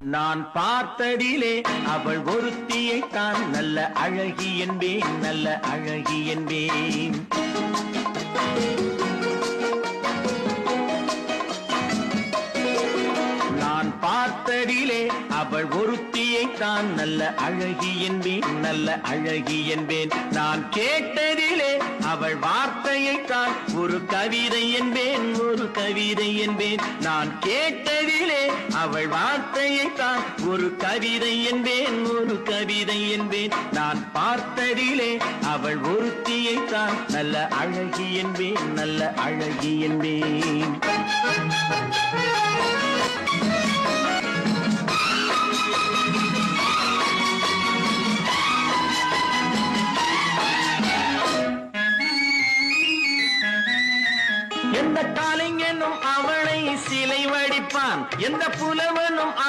நான் பார்த்ததிலே அவள் ஒருத்தியைத்தான் நல்ல அழகி என்பேன், நல்ல அழகி என்பேன். நான் பார்த்ததிலே அவள் ஒருத்தியைத்தான் நல்ல அழகி என்பேன், நல்ல அழகி என்பேன். நான் கேட்டதிலே அவள் வார்த்தையைத்தான் ஒரு கவிதை என்பேன், ஒரு கவிதை என்பேன். நான் கேட்டதிலே அவள் வார்த்தையைத்தான் ஒரு கவிதை என்பேன், ஒரு கவிதை என்பேன். நான் பார்த்ததிலே அவள் ஒருத்தியைத்தான் நல்ல அழகி என்பேன், நல்ல அழகி என்பேன். எந்த காலைஞனும் அவளை சிலை வடிப்பான், எந்த புலவனும்